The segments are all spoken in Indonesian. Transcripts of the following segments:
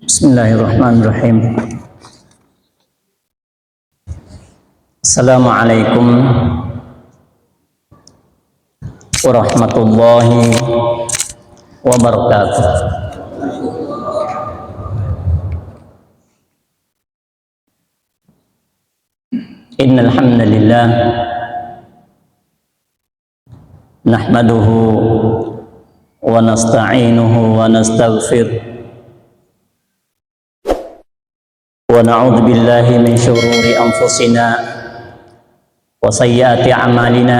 Bismillahirrahmanirrahim. Assalamualaikum warahmatullahi wabarakatuh. Innal hamdalillah nahmaduhu wa nasta'inuhu wa nastaghfiruh wa na'udzu billahi min syururi anfusina wa sayyiati a'malina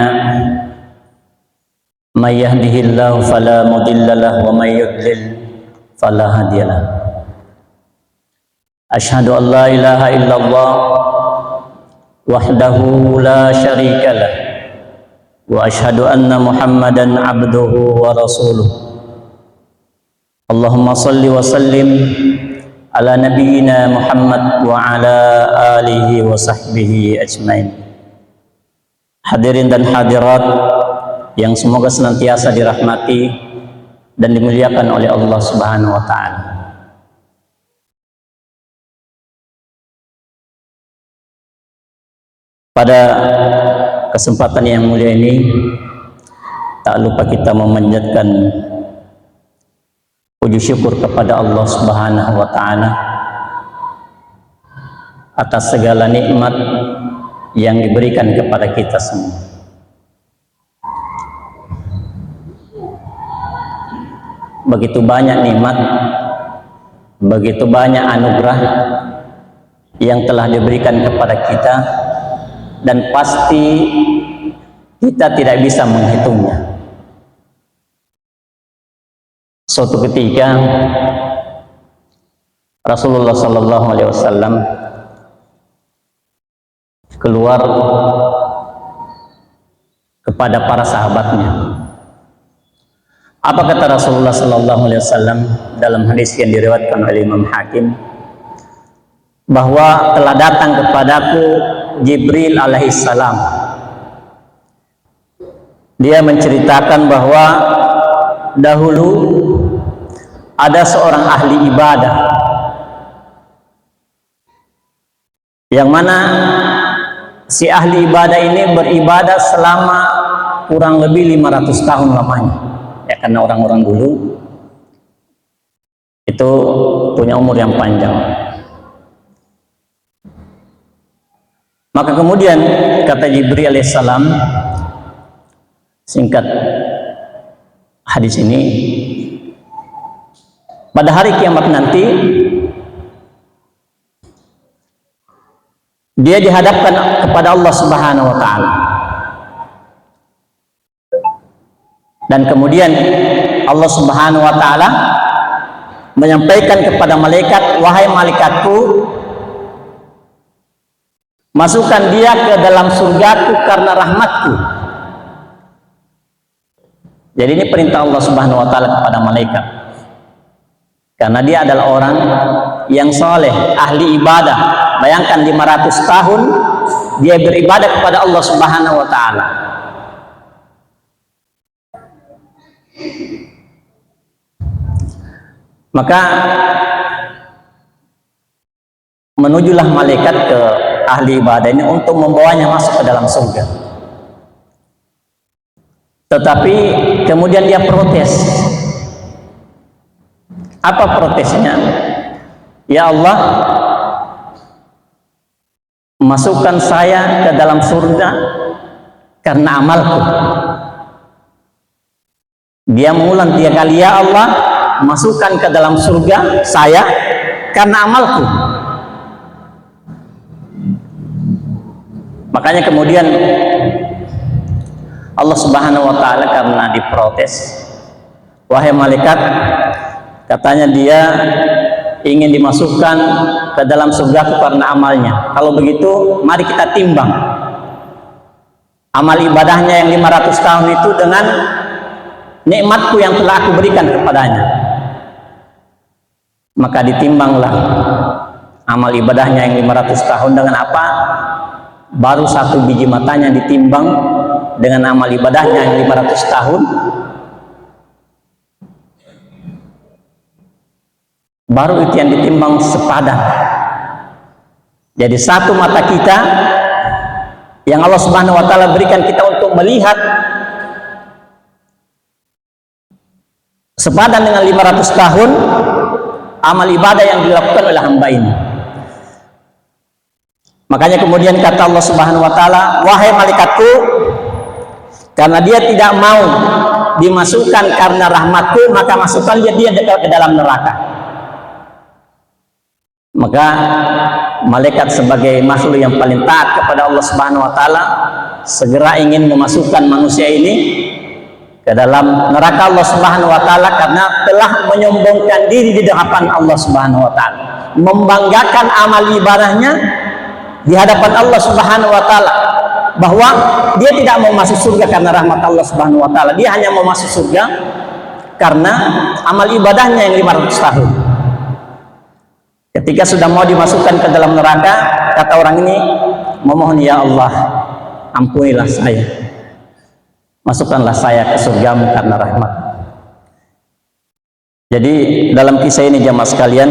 may yahdihillahu fala mudilla lahu wa may yudlil fala hadiyalah. Asyhadu an la ilaha illallah wahdahu la syarika lah wa asyhadu anna Muhammadan abduhu wa rasuluh. Allahumma salli wa sallim ala nabiyyina Muhammad wa ala alihi wa sahbihi ajmain. Hadirin dan hadirat yang semoga senantiasa dirahmati dan dimuliakan oleh Allah Subhanahu wa taala. Pada kesempatan yang mulia ini, tak lupa kita memanjatkan puji syukur kepada Allah Subhanahu wa taala atas segala nikmat yang diberikan kepada kita semua. Begitu banyak nikmat, begitu banyak anugerah yang telah diberikan kepada kita, dan pasti kita tidak bisa menghitungnya. Suatu ketika Rasulullah Sallallahu Alaihi Wasallam keluar kepada para sahabatnya. Apa kata Rasulullah Sallallahu Alaihi Wasallam dalam hadis yang diriwayatkan oleh Imam Hakim, bahwa telah datang kepadaku Jibril alaihissalam. Dia menceritakan bahwa dahulu ada seorang ahli ibadah yang mana si ahli ibadah ini beribadah selama kurang lebih 500 tahun lamanya, ya, karena orang-orang dulu itu punya umur yang panjang. Maka kemudian kata Jibril alaihissalam, singkat hadis ini, pada hari kiamat nanti dia dihadapkan kepada Allah Subhanahu wa taala, dan kemudian Allah Subhanahu wa taala menyampaikan kepada malaikat, wahai malaikatku, masukkan dia ke dalam surgaku karena rahmatku. Jadi ini perintah Allah Subhanahu wa taala kepada malaikat, karena dia adalah orang yang soleh, ahli ibadah. Bayangkan 500 tahun dia beribadah kepada Allah Subhanahu wa taala. Maka menujulah malaikat ke ahli ibadah ini untuk membawanya masuk ke dalam surga. Tetapi kemudian dia protes. Apa protesnya? Ya Allah, masukkan saya ke dalam surga karena amalku. Dia mengulang 3 kali, ya Allah, masukkan ke dalam surga saya karena amalku. Makanya kemudian Allah Subhanahu wa taala karena diprotes, wahai malaikat, katanya dia ingin dimasukkan ke dalam surga karena amalnya. Kalau begitu mari kita timbang amal ibadahnya yang 500 tahun itu dengan nikmatku yang telah aku berikan kepadanya. Maka ditimbanglah amal ibadahnya yang 500 tahun dengan apa? Baru 1 biji matanya ditimbang dengan amal ibadahnya yang 500 tahun, baru itu yang ditimbang sepadan. Jadi satu mata kita yang Allah Subhanahu wa taala berikan kita untuk melihat sepadan dengan 500 tahun amal ibadah yang dilakukan oleh hamba ini. Makanya kemudian kata Allah Subhanahu wa taala, wahai malaikatku, karena dia tidak mau dimasukkan karena rahmatku, maka masukkan dia ke dalam neraka. Maka malaikat sebagai makhluk yang paling taat kepada Allah Subhanahu wa taala segera ingin memasukkan manusia ini ke dalam neraka Allah Subhanahu wa taala karena telah menyombongkan diri di hadapan Allah Subhanahu wa taala, membanggakan amal ibadahnya di hadapan Allah Subhanahu wa taala, bahwa dia tidak mau masuk surga karena rahmat Allah Subhanahu wa taala, dia hanya mau masuk surga karena amal ibadahnya yang 500 tahun. Ketika sudah mau dimasukkan ke dalam neraka, kata orang ini, memohon ya Allah, ampunilah saya, masukkanlah saya ke surgamu karena rahmat. Jadi dalam kisah ini jamaah sekalian,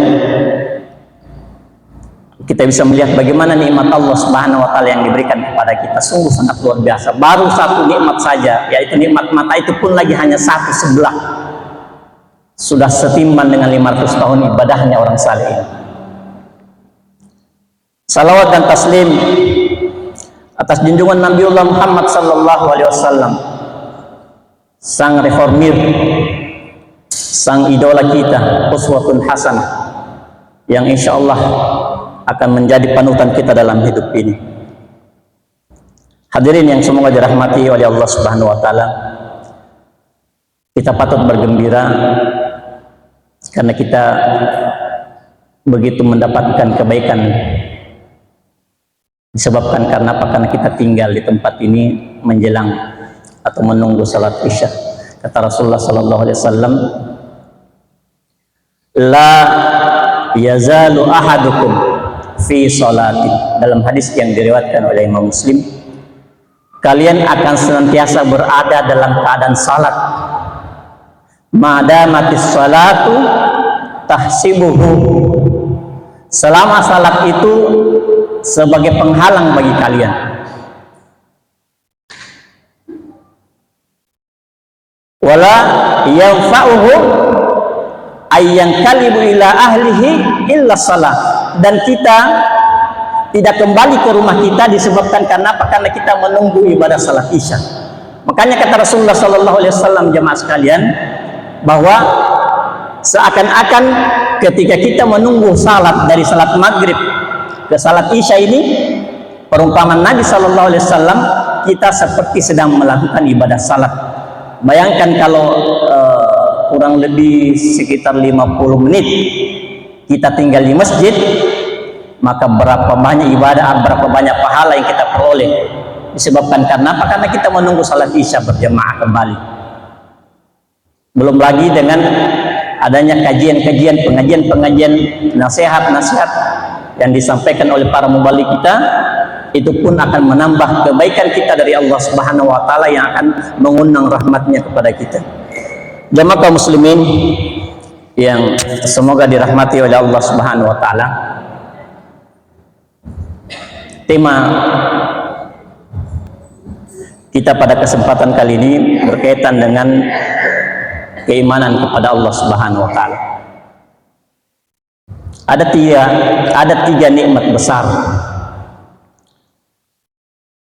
kita bisa melihat bagaimana nikmat Allah Subhanahu wa taala yang diberikan kepada kita sungguh sangat luar biasa. Baru satu nikmat saja, yaitu nikmat mata, itu pun lagi hanya satu sebelah, sudah setimbang dengan 500 tahun ibadahnya orang saleh ini. Salawat dan taslim atas junjungan Nabiullah Muhammad sallallahu alaihi wasallam, sang reformir, sang idola kita, uswatun hasanah, yang insya Allah akan menjadi panutan kita dalam hidup ini. Hadirin yang semoga dirahmati oleh Allah Subhanahu wa taala, kita patut bergembira karena kita begitu mendapatkan kebaikan disebabkan karena apa? Karena kita tinggal di tempat ini menjelang atau menunggu salat Isya. Kata Rasulullah sallallahu alaihi wasallam, la yazalu ahadukum fi salati, dalam hadis yang diriwayatkan oleh Imam Muslim, kalian akan senantiasa berada dalam keadaan salat, madamatis salatu tahsibuhu, selama salat itu sebagai penghalang bagi kalian. Wala yanfa'uhu ayyankalibu ila ahlihi illa salat, dan kita tidak kembali ke rumah kita disebabkan karena apa? Karena kita menunggu ibadah salat Isya. Makanya kata Rasulullah sallallahu alaihi wasallam, jemaah sekalian, bahwa seakan-akan ketika kita menunggu salat dari salat maghrib ke salat Isya ini, perumpamaan Nabi sallallahu alaihi wasallam, kita seperti sedang melakukan ibadah salat. Bayangkan kalau kurang lebih sekitar 50 menit kita tinggal di masjid, maka berapa banyak ibadah, berapa banyak pahala yang kita peroleh disebabkan karena apa? Karena kita menunggu salat Isya berjamaah kembali. Belum lagi dengan adanya kajian-kajian, pengajian-pengajian, nasihat-nasihat yang disampaikan oleh para mubalik kita, itu pun akan menambah kebaikan kita dari Allah Subhanahu wa taala yang akan mengundang rahmatnya kepada kita. Jamaah kaum muslimin yang semoga dirahmati oleh Allah Subhanahu wa taala, tema kita pada kesempatan kali ini berkaitan dengan keimanan kepada Allah Subhanahu wa taala. Ada tiga nikmat besar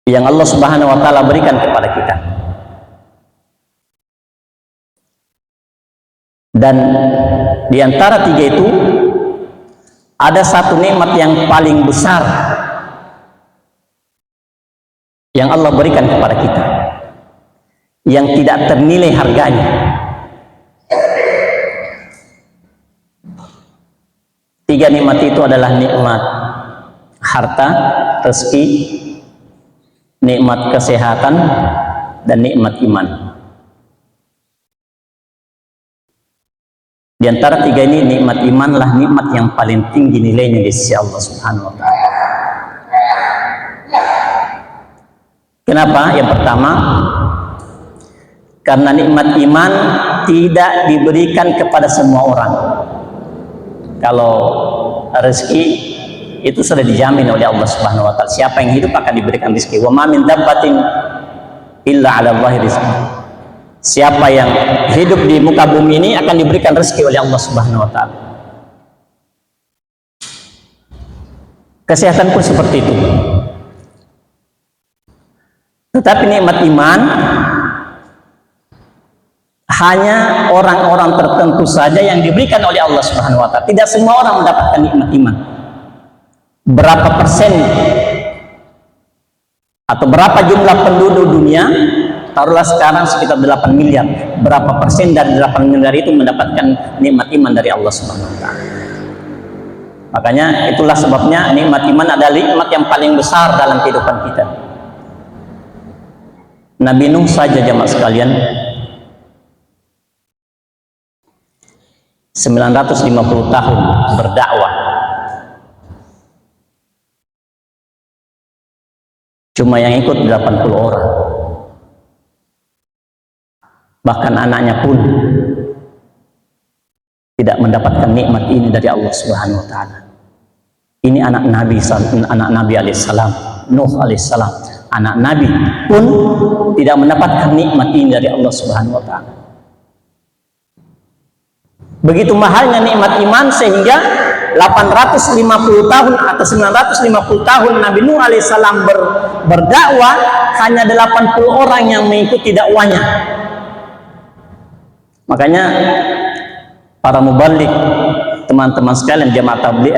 yang Allah Subhanahu wa taala berikan kepada kita. Dan di antara tiga itu ada satu nikmat yang paling besar yang Allah berikan kepada kita, yang tidak ternilai harganya. Tiga nikmat itu adalah nikmat harta, rezeki, nikmat kesehatan, dan nikmat iman. Di antara tiga ini, nikmat imanlah nikmat yang paling tinggi nilainya di sisi Allah Subhanahu wa taala. Kenapa? Yang pertama, karena nikmat iman tidak diberikan kepada semua orang. Kalau rezeki itu sudah dijamin oleh Allah Subhanahu wa taala. Siapa yang hidup akan diberikan rezeki. Wa ma min dabbatin illa 'ala Allahi rizquha. Siapa yang hidup di muka bumi ini akan diberikan rezeki oleh Allah Subhanahu wa taala. Kesehatan pun seperti itu. Tetapi nikmat iman hanya orang-orang tertentu saja yang diberikan oleh Allah Subhanahu wa taala. Tidak semua orang mendapatkan nikmat iman. Berapa persen atau berapa jumlah penduduk dunia, taruhlah sekarang sekitar 8 miliar. Berapa persen dari 8 miliar itu mendapatkan nikmat iman dari Allah Subhanahu wa taala? Makanya itulah sebabnya nikmat iman adalah nikmat yang paling besar dalam kehidupan kita. Nabi Nuh saja jamaah sekalian 950 tahun berdakwah, cuma yang ikut 80 orang. Bahkan anaknya pun tidak mendapatkan nikmat ini dari Allah Subhanahu wa taala. Ini anak Nabi alaihissalam, Nuh alaihissalam. Anak Nabi pun tidak mendapatkan nikmat ini dari Allah Subhanahu wa taala. Begitu mahalnya nikmat iman sehingga 850 tahun atau 950 tahun Nabi Nuh alaihissalam berdakwah, hanya 80 orang yang mengikuti dakwanya. Makanya para mubalik, teman-teman sekalian, jamaah tabligh,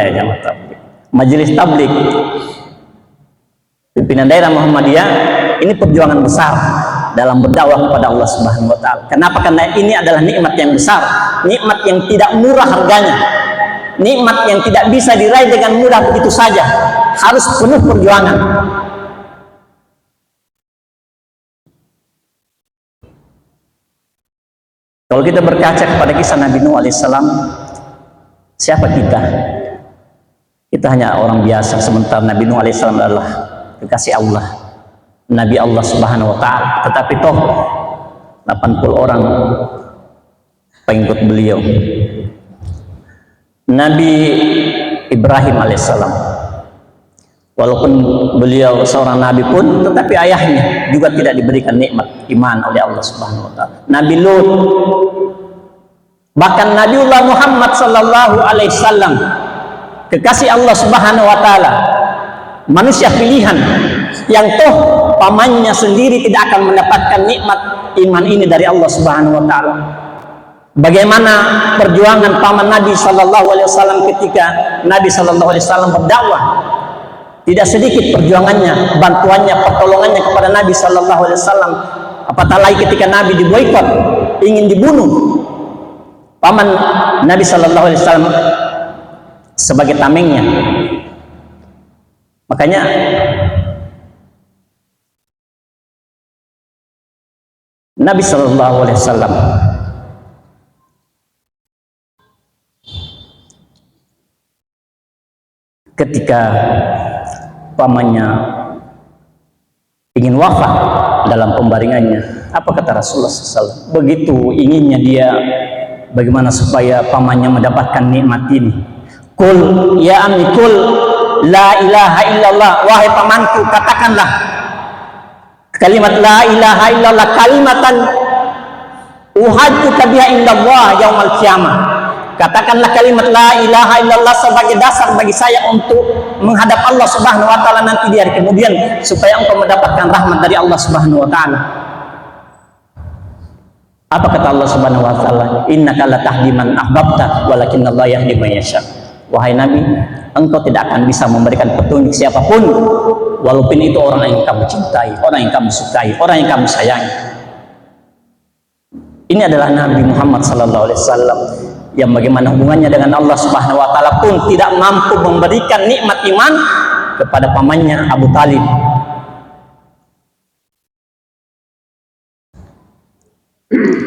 majelis tabligh, pimpinan daerah Muhammadiyah, ini perjuangan besar dalam berdakwah kepada Allah Subhanahu wa taala. Kenapa? Karena ini adalah nikmat yang besar, nikmat yang tidak murah harganya, nikmat yang tidak bisa diraih dengan mudah begitu saja, harus penuh perjuangan. Kalau kita berkaca kepada kisah Nabi Nuh alaihissalam, siapa kita? Kita hanya orang biasa, sementara Nabi Nuh alaihissalam adalah kekasih Allah, Nabi Allah Subhanahu wa taala. Tetapi toh 80 orang pengikut beliau. Nabi Ibrahim alaihissalam, walaupun beliau seorang nabi pun, tetapi ayahnya juga tidak diberikan nikmat iman oleh Allah Subhanahu wa taala. Nabi Lut, bahkan Nabiullah Muhammad sallallahu alaihi wasallam, kekasih Allah Subhanahu wa taala, manusia pilihan yang toh pamannya sendiri tidak akan mendapatkan nikmat iman ini dari Allah Subhanahu wa taala. Bagaimana perjuangan paman Nabi sallallahu alaihi wasallam ketika Nabi sallallahu alaihi wasallam berdakwah? Tidak sedikit perjuangannya, bantuannya, pertolongannya kepada Nabi sallallahu alaihi wasallam. Apatah lagi ketika Nabi diboikot, ingin dibunuh, paman Nabi sallallahu alaihi wasallam sebagai tamengnya. Makanya Nabi sallallahu alaihi wasallam ketika pamannya ingin wafat dalam pembaringannya, apa kata Rasulullah SAW? Begitu inginnya dia bagaimana supaya pamannya mendapatkan nikmat ini. Kul ya ammi, kul la ilaha illallah, wahai pamanku, katakanlah kalimat la ilaha illallah, kalimatan uhajjuka biha indallah yaumal qiyamah. Katakanlah kalimat la ilaha illallah sebagai dasar bagi saya untuk menghadap Allah Subhanahu wa taala nanti di hari kemudian, supaya engkau mendapatkan rahmat dari Allah Subhanahu wa taala. Apa kata Allah Subhanahu wa taala? Innaka latahdi man ahbabta walakinnallaha yahdi man yasha. Wahai Nabi, engkau tidak akan bisa memberikan petunjuk siapapun, walaupun itu orang yang kamu cintai, orang yang kamu sukai, orang yang kamu sayangi. Ini adalah Nabi Muhammad sallallahu alaihi wasallam yang bagaimana hubungannya dengan Allah Subhanahu wa taala pun tidak mampu memberikan nikmat iman kepada pamannya Abu Talib.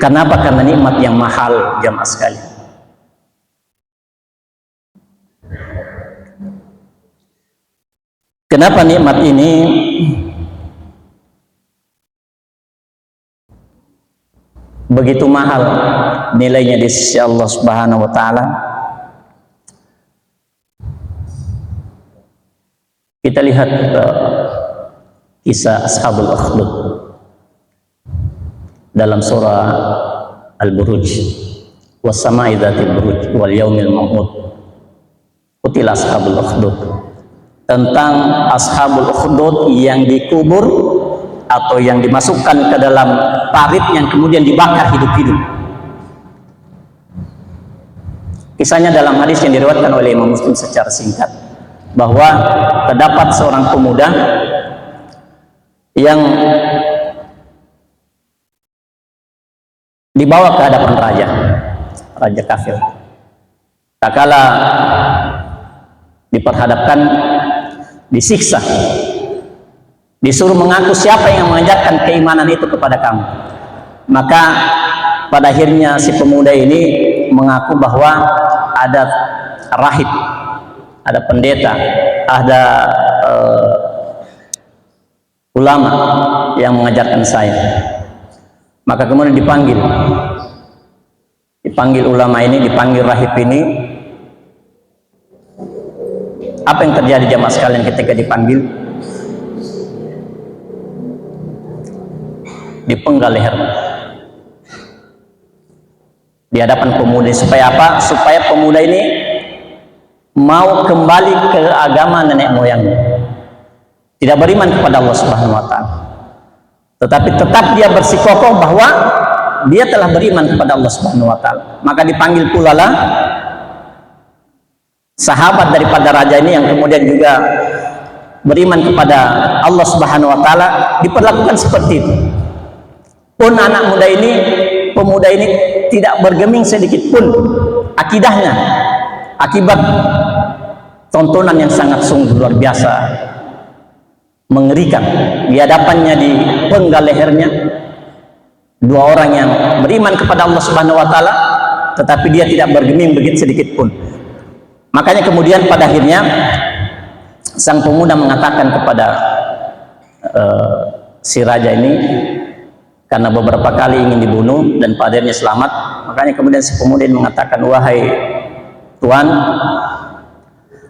Kenapa? Karena nikmat yang mahal, jamaah sekalian. Kenapa nikmat ini begitu mahal nilainya di sisi Allah Subhanahu wa taala? Kita lihat kisah Ashabul Ukhdud dalam surah Al-Buruj, was-sama'i dzatil buruj wal yaumil maw'ud. Qutila Ashabul Ukhdud, tentang Ashabul Ukhdud yang dikubur atau yang dimasukkan ke dalam parit yang kemudian dibakar hidup-hidup. Kisahnya dalam hadis yang diriwayatkan oleh Imam Muslim secara singkat, bahwa terdapat seorang pemuda yang dibawa ke hadapan raja kafir. Tak kala diperhadapkan, disiksa, disuruh mengaku siapa yang mengajarkan keimanan itu kepada kamu. Maka pada akhirnya si pemuda ini mengaku bahwa ada rahib, ada pendeta, ada ulama yang mengajarkan saya. Maka kemudian dipanggil ulama ini, dipanggil rahib ini. Apa yang terjadi jamaah sekalian ketika dipanggil? Dipenggal lehernya di hadapan pemuda. Supaya apa? Supaya pemuda ini mau kembali ke agama nenek moyangnya, tidak beriman kepada Allah Subhanahu wa Ta'ala, tetapi tetap dia bersikokoh bahwa dia telah beriman kepada Allah Subhanahu wa Ta'ala. Maka dipanggil pula lah sahabat daripada raja ini yang kemudian juga beriman kepada Allah Subhanahu wa Ta'ala, diperlakukan seperti itu. Pun anak muda ini, pemuda ini tidak bergeming sedikit pun akidahnya akibat tontonan yang sangat sungguh luar biasa mengerikan. Di hadapannya dipenggal lehernya dua orang yang beriman kepada Allah Subhanahu wa Ta'ala, tetapi dia tidak bergeming begitu sedikit pun. Makanya kemudian pada akhirnya sang pemuda mengatakan kepada si raja ini, karena beberapa kali ingin dibunuh dan pada akhirnya selamat. Makanya kemudian si pemuda ini mengatakan, wahai Tuan,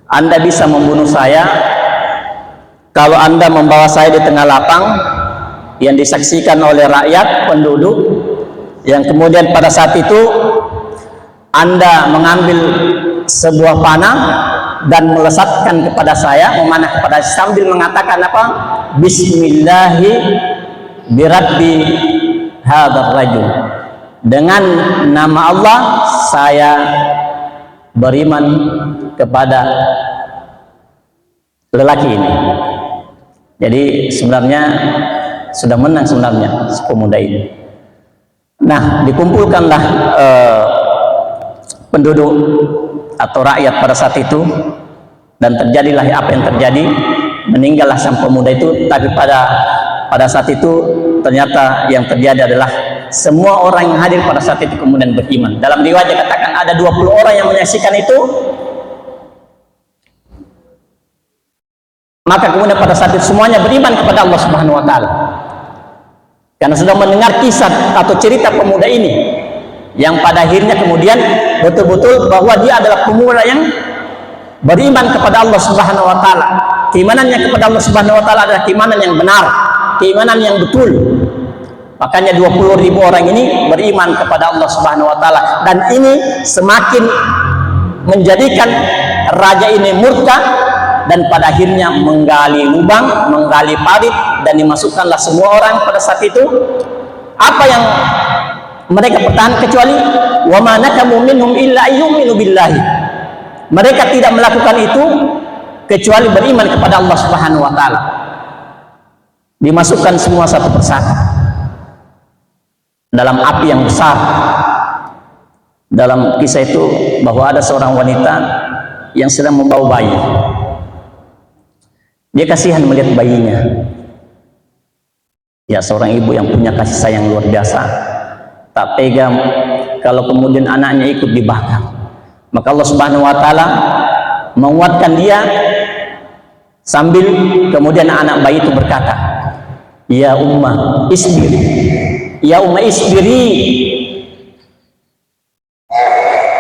Anda bisa membunuh saya kalau Anda membawa saya di tengah lapang yang disaksikan oleh rakyat, penduduk, yang kemudian pada saat itu Anda mengambil sebuah panah dan melesatkan kepada saya, memanah kepada saya, sambil mengatakan apa? Bismillahi birabbi hadzal rajul, dengan nama Allah saya beriman kepada lelaki ini. Jadi sebenarnya sudah menang sebenarnya si pemuda ini. Nah, dikumpulkanlah penduduk atau rakyat pada saat itu, dan terjadilah apa yang terjadi. Meninggallah sang pemuda itu. Tapi pada saat itu ternyata yang terjadi adalah semua orang yang hadir pada saat itu kemudian beriman. Dalam riwayat dikatakan ada 20 orang yang menyaksikan itu. Maka kemudian pada saat itu semuanya beriman kepada Allah Subhanahu wa Ta'ala, karena sudah mendengar kisah atau cerita pemuda ini, yang pada akhirnya kemudian betul-betul bahwa dia adalah pemuda yang beriman kepada Allah Subhanahu wa Ta'ala. Keimanannya kepada Allah Subhanahu wa Ta'ala adalah keimanan yang benar, keimanan yang betul. Makanya 20.000 orang ini beriman kepada Allah Subhanahu wa Ta'ala, dan ini semakin menjadikan raja ini murka, dan pada akhirnya menggali lubang, menggali parit, dan dimasukkanlah semua orang pada saat itu. Apa yang mereka pertahan kecuali wa ma nakamu minhum illa ayyuminu billahi. Mereka tidak melakukan itu kecuali beriman kepada Allah Subhanahu wa Ta'ala. Dimasukkan semua satu persatu dalam api yang besar. Dalam kisah itu bahwa ada seorang wanita yang sedang membawa bayi. Dia kasihan melihat bayinya. Ya, seorang ibu yang punya kasih sayang luar biasa, tak tega kalau kemudian anaknya ikut dibakar. Maka Allah Subhanahu wa Ta'ala menguatkan dia, sambil kemudian anak bayi itu berkata, ya ummah isbiri, ya ummah isbiri,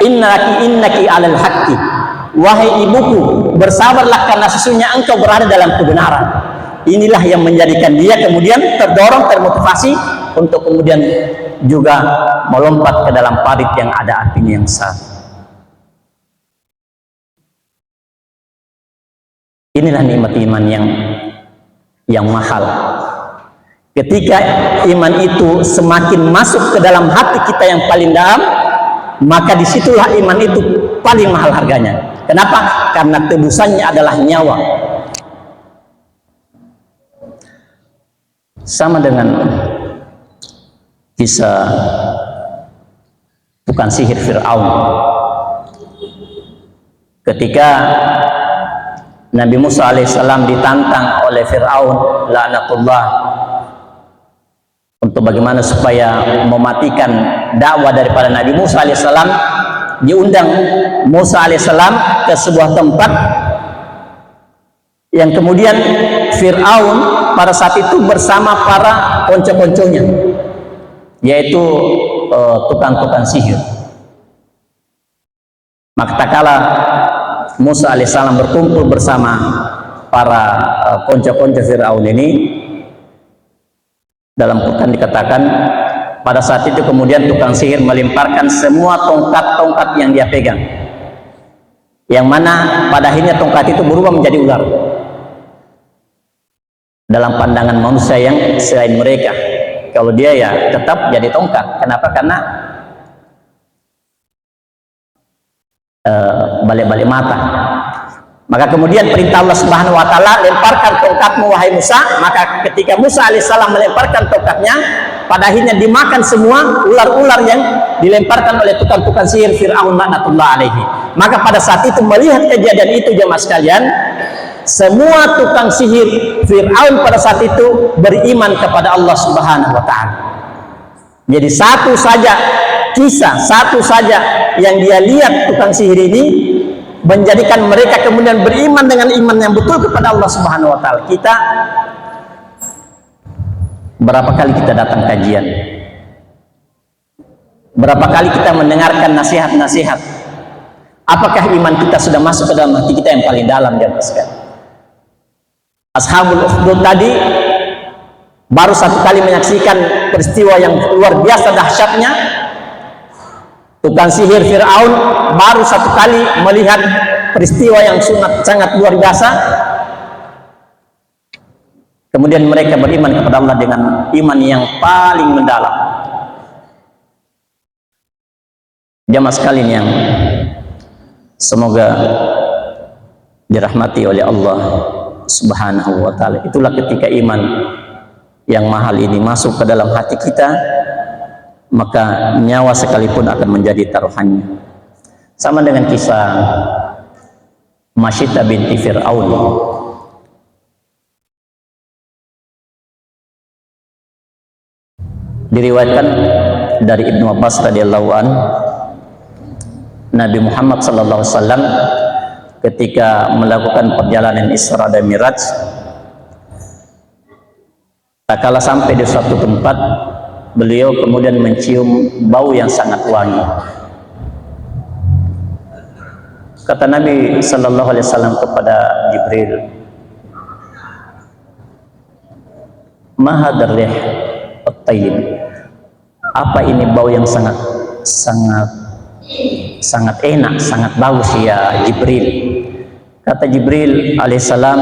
innaki alal haqqi, wahai ibuku, bersabarlah karena sesungguhnya engkau berada dalam kebenaran. Inilah yang menjadikan dia kemudian terdorong, termotivasi untuk kemudian juga melompat ke dalam parit yang ada apinya yang satu. Inilah nikmat iman yang mahal. Ketika iman itu semakin masuk ke dalam hati kita yang paling dalam, maka disitulah iman itu paling mahal harganya. Kenapa? Karena tebusannya adalah nyawa. Sama dengan kisah tukang sihir Fir'aun. Ketika Nabi Musa alaihissalam ditantang oleh Fir'aun laknatullah untuk bagaimana supaya mematikan dakwah daripada Nabi Musa alaihissalam, diundang Musa alaihissalam ke sebuah tempat yang kemudian Fir'aun pada saat itu bersama para konco-konconya, yaitu tukang-tukang sihir. Maka tatkala Musa alaihissalam berkumpul bersama para konco-konco Fir'aun ini, dalam Quran dikatakan pada saat itu kemudian tukang sihir melemparkan semua tongkat-tongkat yang dia pegang, yang mana pada akhirnya tongkat itu berubah menjadi ular dalam pandangan manusia yang selain mereka. Kalau dia ya tetap jadi tongkat. Kenapa? Karena balik-balik mata. Maka kemudian perintah Allah Subhanahu wa taala, lemparkan tongkatmu wahai Musa. Maka ketika Musa alaihissalam melemparkan tongkatnya, pada akhirnya dimakan semua ular-ular yang dilemparkan oleh tukang-tukang sihir Fir'aun laknatullah alaihi. Maka pada saat itu melihat kejadian itu jemaah sekalian, semua tukang sihir Fir'aun pada saat itu beriman kepada Allah Subhanahu wa taala. Jadi satu saja kisah, satu saja yang dia lihat tukang sihir ini menjadikan mereka kemudian beriman dengan iman yang betul kepada Allah Subhanahu wa taala. Kita berapa kali kita datang kajian? Berapa kali kita mendengarkan nasihat-nasihat? Apakah iman kita sudah masuk ke dalam hati kita yang paling dalam, jemaah sekalian? Ashabul Ukhdud tadi baru satu kali menyaksikan peristiwa yang luar biasa dahsyatnya. Tukang sihir Fir'aun baru satu kali melihat peristiwa yang sangat luar biasa. Kemudian mereka beriman kepada Allah dengan iman yang paling mendalam. Jamaah sekalian yang semoga dirahmati oleh Allah Subhanahu wa taala. Itulah ketika iman yang mahal ini masuk ke dalam hati kita, maka nyawa sekalipun akan menjadi taruhannya. Sama dengan kisah Masyitah binti Fir'aun. Diriwayatkan dari Ibnu Abbas radhiyallahu an, Nabi Muhammad sallallahu alaihi wasallam ketika melakukan perjalanan Isra dan Miraj, tak kala sampai di suatu tempat, beliau kemudian mencium bau yang sangat wangi. Kata Nabi sallallahu alaihi wasallam kepada Jibril, "Ma hadzal rih at-tayyib?" Apa ini bau yang sangat enak, sangat bagus ya Jibril? Kata Jibril alaihissalam,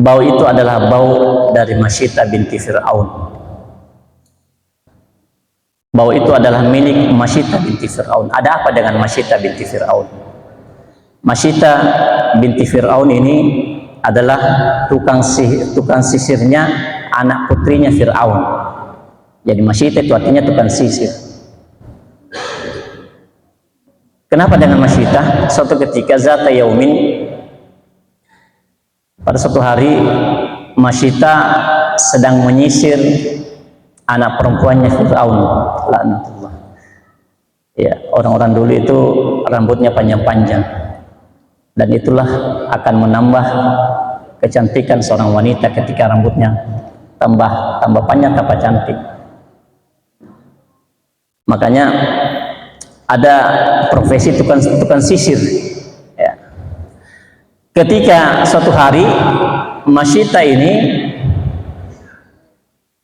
bau itu adalah bau dari Masyitah binti Fir'aun. Bau itu adalah milik Masyitah binti Fir'aun. Ada apa dengan Masyitah binti Fir'aun? Masyitah binti Fir'aun ini adalah tukang sisirnya anak putrinya Fir'aun. Jadi Masyitah itu artinya tukang sisir. Kenapa dengan Masyitah? Suatu ketika zata yaumin, pada suatu hari Masyitah sedang menyisir anak perempuannya Fir'aun laknatullah. Ya, orang-orang dulu itu rambutnya panjang-panjang, dan itulah akan menambah kecantikan seorang wanita ketika rambutnya tambah panjang, tambah cantik. Makanya ada profesi tukang sisir. Ya. Ketika suatu hari Masyitah ini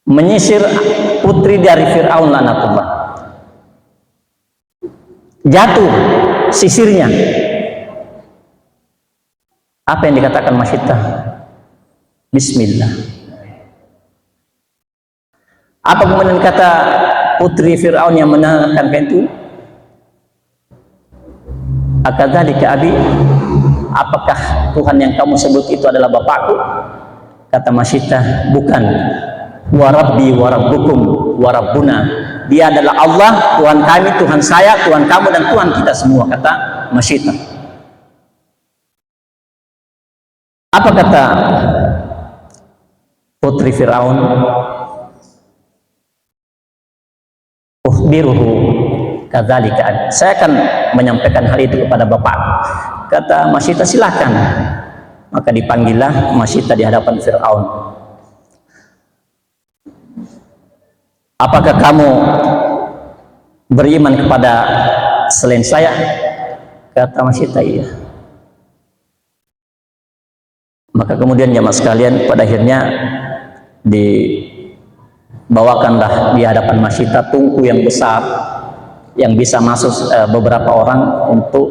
menyisir putri dari Fir'aun laknatullah, jatuh sisirnya. Apa yang dikatakan Masyitah? Bismillah. Apa kemudian kata putri Fir'aun yang menerangkan itu? Akadzalika abi, apakah Tuhan yang kamu sebut itu adalah bapakku? Kata Masyitah, bukan. Wa rabbi wa rabbukum wa rabbuna, dia adalah Allah, Tuhan kami, Tuhan saya, Tuhan kamu, dan Tuhan kita semua, kata Masyitah. Apa kata putri Fir'aun? Ukhbiruhu kadzalika, saya akan menyampaikan hal itu kepada bapak. Kata Masyitah, silakan. Maka dipanggillah Masyitah di hadapan Fir'aun. Apakah kamu beriman kepada selain saya? Kata Masyitah, iya. Maka kemudian jamaah sekalian, pada akhirnya dibawakanlah di hadapan Masyitah tungku yang besar yang bisa masuk beberapa orang untuk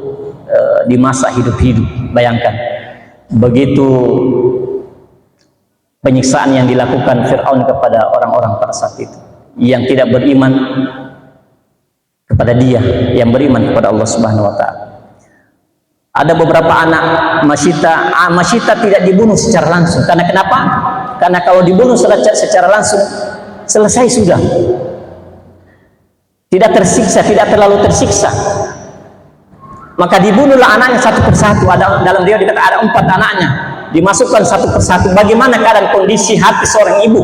dimasak hidup-hidup. Bayangkan begitu penyiksaan yang dilakukan Fir'aun kepada orang-orang pada saat itu yang tidak beriman kepada dia, yang beriman kepada Allah Subhanahu wa Ta'ala. Ada beberapa anak Masyitah tidak dibunuh secara langsung. Karena kenapa? Karena kalau dibunuh secara langsung, selesai sudah. Tidak tersiksa, tidak terlalu tersiksa. Maka dibunuhlah anaknya satu persatu. Ada dalam dia dikata ada 4 anaknya, dimasukkan satu persatu. Bagaimana keadaan kondisi hati seorang ibu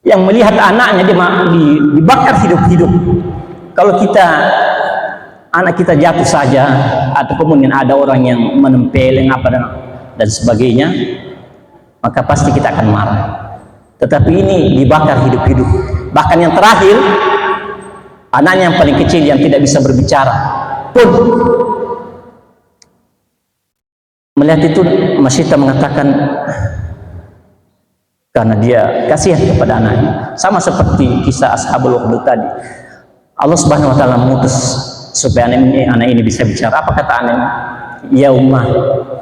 yang melihat anaknya dibakar hidup-hidup? Kalau anak kita jatuh saja, atau kemudian ada orang yang menempeleng dan sebagainya, maka pasti kita akan marah. Tetapi ini dibakar hidup-hidup. Bahkan yang terakhir, anaknya yang paling kecil yang tidak bisa berbicara pun, melihat itu Masyitah mengatakan, karena dia kasihan kepada anaknya, sama seperti kisah Ashabul Ukhdud tadi. Allah Subhanahu wa Ta'ala mengutus supaya anak ini bisa bicara. Apa kata anaknya? Ya ummah,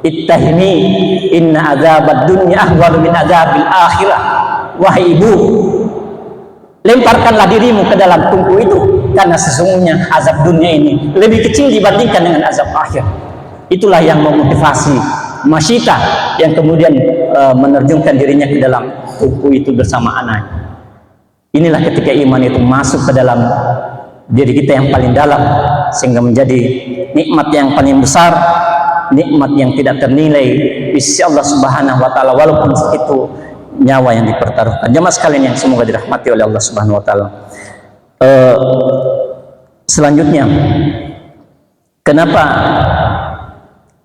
ittahimi inna adzabad dunya ahwanu min adzabil akhirah. Wahai ibu, lemparkanlah dirimu ke dalam tungku itu, karena sesungguhnya azab dunia ini lebih kecil dibandingkan dengan azab akhir. Itulah yang memotivasi Masyitah yang kemudian menerjunkan dirinya ke dalam tungku itu bersama anaknya. Inilah ketika iman itu masuk ke dalam diri kita yang paling dalam, sehingga menjadi nikmat yang paling besar, nikmat yang tidak ternilai di sisi Allah Subhanahu wa Ta'ala, walaupun itu nyawa yang dipertaruhkan. Jemaah sekalian yang semoga dirahmati oleh Allah Subhanahu wa Ta'ala. Selanjutnya, kenapa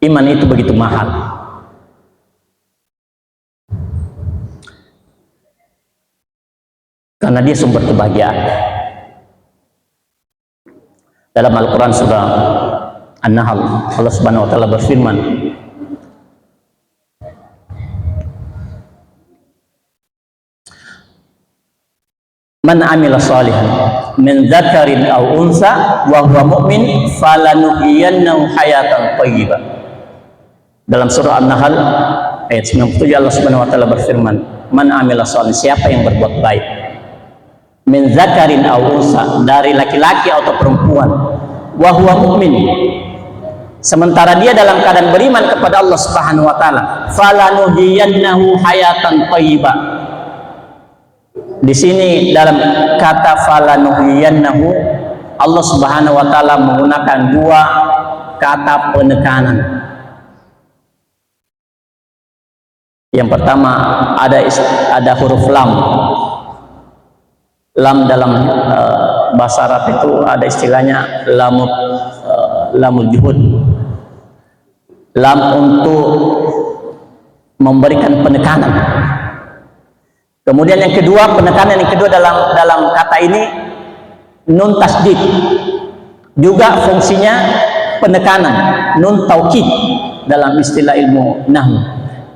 iman itu begitu mahal? Karena dia sumber kebahagiaan. Dalam Al-Quran surah An-Nahl, Allah Subhanahu wa Ta'ala berfirman, man amila salihan min dzakarin aw unsa wa huwa mu'min falanuhyiyannahu hayatan thayyibah. Dalam surah An-Nahl ayat 97 Allah Subhanahu wa Ta'ala berfirman, man amila salihan, siapa yang berbuat baik, min dzakarin aw unsa, dari laki-laki atau perempuan, wa huwa mu'min, sementara dia dalam keadaan beriman kepada Allah Subhanahu wa Ta'ala, falanuhyiyannahu hayatan thayyibah. Di sini dalam kata falanuhyiyannahu, Allah Subhanahu wa Ta'ala menggunakan 2 kata penekanan. Yang pertama ada huruf lam. Lam dalam bahasa Arab itu ada istilahnya lamul juhud, lam untuk memberikan penekanan. Kemudian yang kedua, penekanan yang kedua dalam kata ini nun tasdid. juga fungsinya penekanan, nun taukid dalam istilah ilmu nahwu.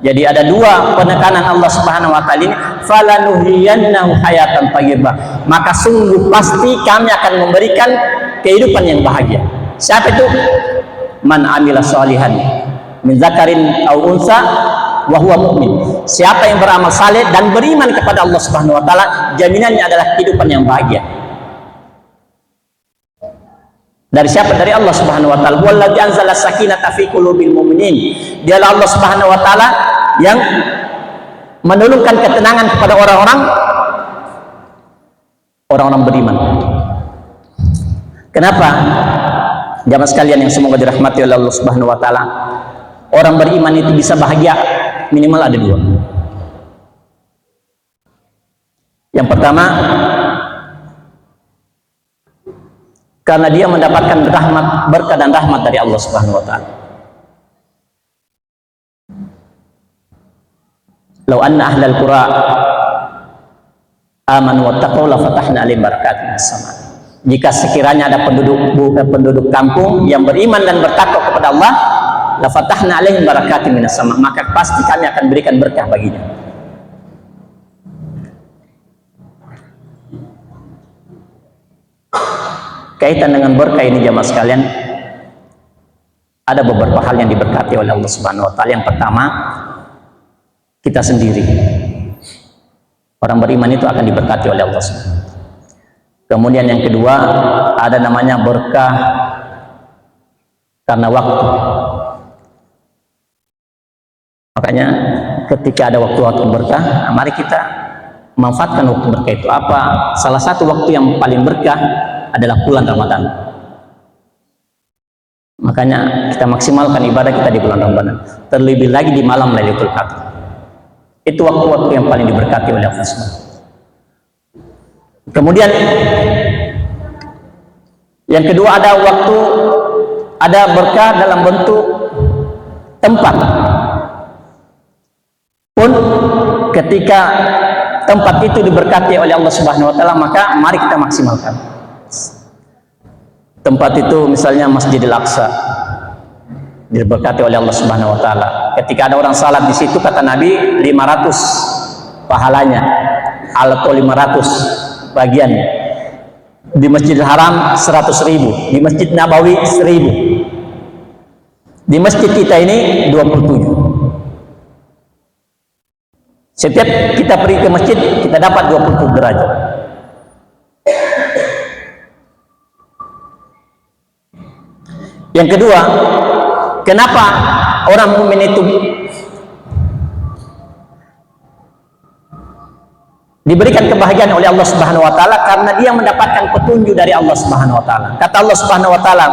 Jadi ada dua penekanan Allah Subhanahu wa taala ini, falanuhyiyannahu hayatan thayyibah, maka sungguh pasti kami akan memberikan kehidupan yang bahagia. Siapa itu? Man amila sholihan min zakarin aw unsa wa huwa mu'min. Siapa yang beramal saleh dan beriman kepada Allah Subhanahu wa taala, jaminannya adalah kehidupan yang bahagia. Dari siapa? Dari Allah Subhanahu wa taala. Wallazi anzala sakinata fi qulubil mu'minin. Dialah Allah Subhanahu wa taala yang menurunkan ketenangan kepada orang-orang beriman. Kenapa? Jamaah sekalian yang semoga dirahmati oleh Allah Subhanahu wa taala, orang beriman itu bisa bahagia minimal ada dua. Yang pertama, karena dia mendapatkan rahmat, berkah dan rahmat dari Allah Subhanahu wa taala. Lau anna ahlal qura amanu wattaqau la fatahna alaihim barakatin minas sama. Jika sekiranya ada penduduk kampung yang beriman dan bertakwa kepada Allah, la fatahna alaihim barakatin minas sama, maka pasti kami akan berikan berkah baginya. Kaitan dengan berkah ini jamaah sekalian, ada beberapa hal yang diberkati oleh Allah Subhanahu wa taala. Yang pertama, kita sendiri. Orang beriman itu akan diberkati oleh Allah Subhanahu wa taala. Kemudian yang kedua, ada namanya berkah karena waktu. Makanya ketika ada waktu-waktu berkah, mari kita manfaatkan waktu berkah itu. Apa? Salah satu waktu yang paling berkah adalah bulan Ramadan. Makanya kita maksimalkan ibadah kita di bulan Ramadan, terlebih lagi di malam Lailatul Qadar. Itu waktu-waktu yang paling diberkati oleh Allah SWT. Kemudian yang kedua, ada berkah dalam bentuk tempat. Pun ketika tempat itu diberkati oleh Allah Subhanahu wa taala, maka mari kita maksimalkan. Tempat itu misalnya Masjidil Aqsa diberkati oleh Allah Subhanahu wa taala. Ketika ada orang salat di situ, kata Nabi, 500 pahalanya, atau 500 bagiannya. Di Masjidil Haram 100.000, di Masjid Nabawi 1.000. Di masjid kita ini 27. Setiap kita pergi ke masjid, kita dapat 27 derajat. Yang kedua, kenapa orang mukmin itu diberikan kebahagiaan oleh Allah Subhanahu wa taala? Karena dia mendapatkan petunjuk dari Allah Subhanahu wa taala. Kata Allah Subhanahu wa taala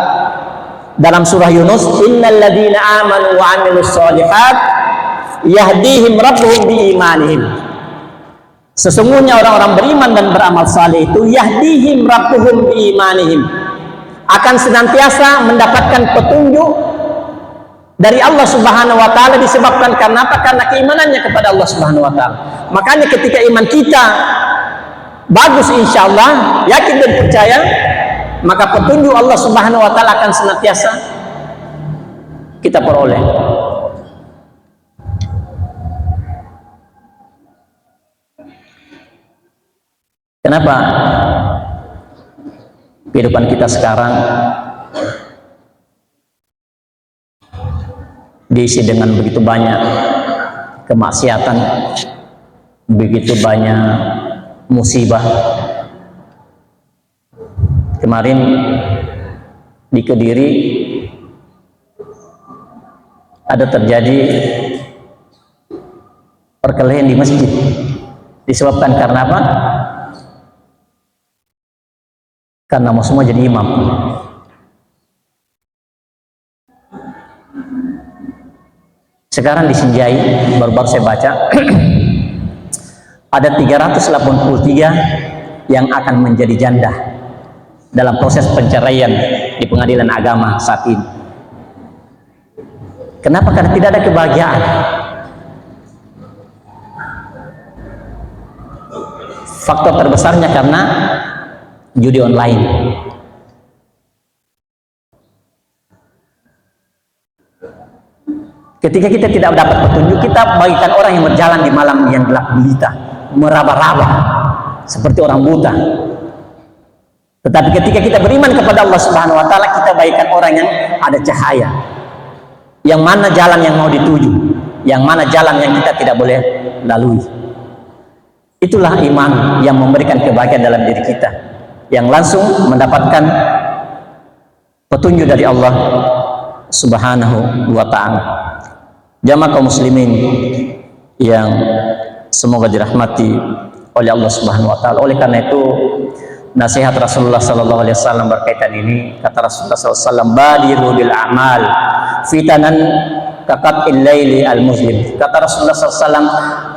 dalam surah Yunus, innal ladzina amanu wa 'amilus sholihat yahdihim rabbuhum biimanihim. Sesungguhnya orang-orang beriman dan beramal saleh itu yahdihim rabbuhum biimanihim, akan senantiasa mendapatkan petunjuk dari Allah Subhanahu wa taala. Disebabkan karena apa? Karena keimanannya kepada Allah Subhanahu wa taala. Makanya ketika iman kita bagus, insyaallah, yakin dan percaya, maka petunjuk Allah Subhanahu wa taala akan senantiasa kita peroleh. Kenapa kehidupan kita sekarang diisi dengan begitu banyak kemaksiatan, begitu banyak musibah? Kemarin di Kediri ada terjadi perkelahian di masjid. Disebabkan karena apa? Karena mau semua jadi imam. Sekarang di Sinjai, baru-baru saya baca, ada 383 yang akan menjadi janda dalam proses penceraian di pengadilan agama saat ini. Kenapa? Karena tidak ada kebahagiaan. Faktor terbesarnya karena judi online. Ketika kita tidak dapat petunjuk, kita bagikan orang yang berjalan di malam yang gelap gulita, meraba-raba seperti orang buta. Tetapi ketika kita beriman kepada Allah Subhanahu wa taala, kita bagikan orang yang ada cahaya. Yang mana jalan yang mau dituju, yang mana jalan yang kita tidak boleh lalui. Itulah iman yang memberikan kebahagiaan dalam diri kita, yang langsung mendapatkan petunjuk dari Allah Subhanahu wa taala. Jamaah kaum muslimin yang semoga dirahmati oleh Allah Subhanahu wa taala. Oleh karena itu, nasihat Rasulullah sallallahu alaihi wasallam berkaitan ini, kata Rasulullah sallallahu alaihi wasallam, badiru bil a'mal fitanan kaqat'il laili al muslim. Kata Rasulullah sallallahu alaihi wasallam,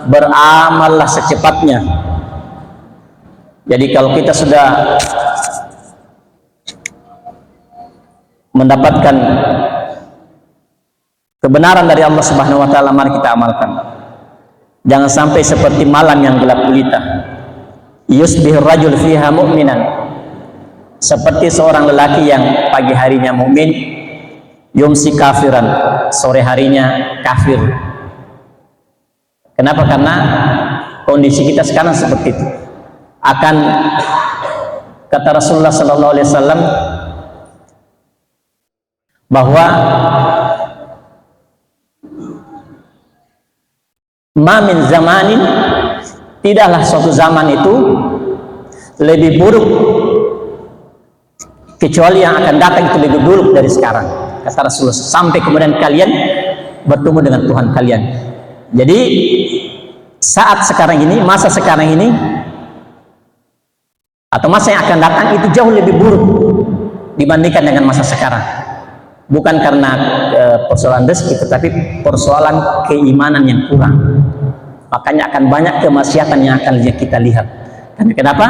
beramallah secepatnya. Jadi kalau kita sudah mendapatkan kebenaran dari Allah Subhanahu wa taala, mari kita amalkan. Jangan sampai seperti malam yang gelap gulita. Yusbihur rajul fiha mu'minan, seperti seorang lelaki yang pagi harinya mukmin, yumsi kafiran, sore harinya kafir. Kenapa? Karena kondisi kita sekarang seperti itu. Akan kata Rasulullah sallallahu alaihi wasallam bahwa ma min zamanin, tidaklah suatu zaman itu lebih buruk kecuali yang akan datang itu lebih buruk dari sekarang, kata Rasulullah, sampai kemudian kalian bertemu dengan Tuhan kalian. Jadi saat sekarang ini, masa sekarang ini atau masa yang akan datang itu jauh lebih buruk dibandingkan dengan masa sekarang. Bukan karena persoalan rezeki, tetapi persoalan keimanan yang kurang. Makanya akan banyak kemaksiatan yang akan kita lihat. Karena kenapa?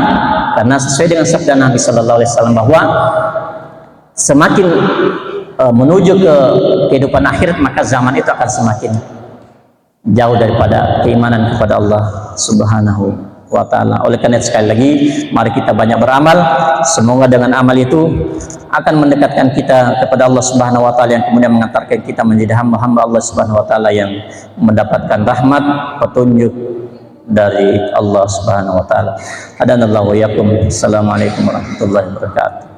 Karena sesuai dengan sabda Nabi Sallallahu Alaihi Wasallam bahwa semakin menuju ke kehidupan akhirat, maka zaman itu akan semakin jauh daripada keimanan kepada Allah Subhanahu wa taala. Oleh karena itu, sekali lagi, mari kita banyak beramal. Semoga dengan amal itu akan mendekatkan kita kepada Allah Subhanahu wa taala, yang kemudian mengantarkan kita menjadi hamba-hamba Allah Subhanahu wa taala yang mendapatkan rahmat, petunjuk dari Allah Subhanahu wa taala. Hadanallahu wa iyyakum. Assalamualaikum warahmatullahi wabarakatuh.